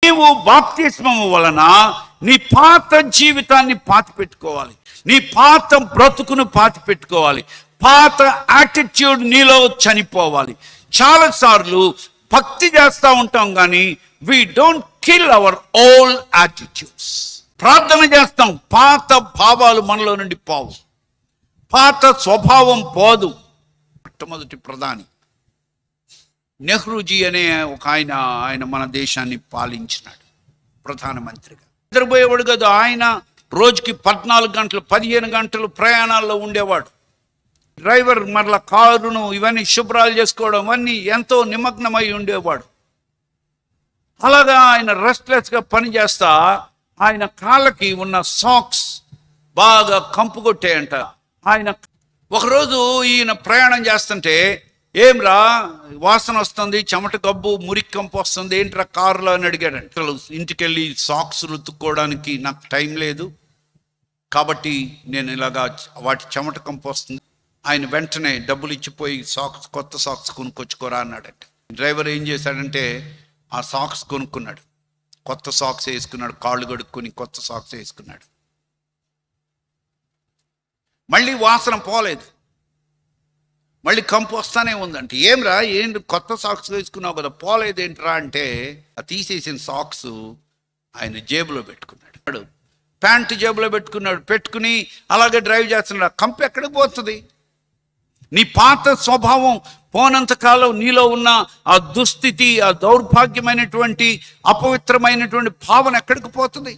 నీవు బాప్తిస్మము వలన నీ పాత జీవితాన్ని పాతి పెట్టుకోవాలి, నీ పాత బ్రతుకును పాతి పెట్టుకోవాలి, పాత యాటిట్యూడ్ నీలో చనిపోవాలి. చాలాసార్లు భక్తి చేస్తూ ఉంటాం కానీ we don't kill our old attitudes. ప్రార్థన చేస్తాం, పాత భావాలు మనలో నుండి పోవు, పాత స్వభావం పోదు. మొట్టమొదటి ప్రధాని నెహ్రూజీ అనే ఒక ఆయన మన దేశాన్ని పాలించినాడు ప్రధానమంత్రిగా. నిద్రపోయేవాడు కదా ఆయన. రోజుకి 14 గంటలు 15 గంటలు ప్రయాణాల్లో ఉండేవాడు. డ్రైవర్ మరలా కారును ఇవన్నీ శుభ్రాలు చేసుకోవడం అన్నీ ఎంతో నిమగ్నమై ఉండేవాడు. అలాగా ఆయన రెస్ట్లెస్గా పనిచేస్తా ఆయన కాళ్ళకి ఉన్న సాక్స్ బాగా కంపు కొట్టాయంట. ఆయన ఒకరోజు ఈయన ప్రయాణం చేస్తుంటే, ఏంరా వాసన వస్తుంది, చెమట గబ్బు మురికి కంపు వస్తుంది, ఏంట్రా కారులో అని అడిగాడంట. ఇంటికి వెళ్ళి సాక్స్ రుతుక్కోవడానికి నాకు టైం లేదు కాబట్టి నేను ఇలాగా వాటి చెమట కంపు వస్తుంది. ఆయన వెంటనే డబ్బులు ఇచ్చిపోయి కొత్త సాక్స్ కొనుక్కొచ్చుకోరా అన్నాడంట. డ్రైవర్ ఏం చేశాడంటే ఆ సాక్స్ కొనుక్కున్నాడు, కొత్త సాక్స్ వేసుకున్నాడు, కాళ్ళు కడుక్కొని కొత్త సాక్స్ వేసుకున్నాడు. మళ్ళీ వాసన పోలేదు, మళ్ళీ కంపు వస్తానే ఉందంటే, ఏమ్రా ఏంటి కొత్త సాక్స్ వేసుకున్నావు కదా పోలేదు ఏంట్రా అంటే, ఆ తీసేసిన సాక్స్ ఆయన జేబులో పెట్టుకున్నాడు, ప్యాంటు జేబులో పెట్టుకుని అలాగే డ్రైవ్ చేస్తున్నాడు. కంపు ఎక్కడికి పోతుంది? నీ పాత స్వభావం పోనంతకాలం నీలో ఉన్న ఆ దుస్థితి, ఆ దౌర్భాగ్యమైనటువంటి అపవిత్రమైనటువంటి భావన ఎక్కడికి పోతుంది?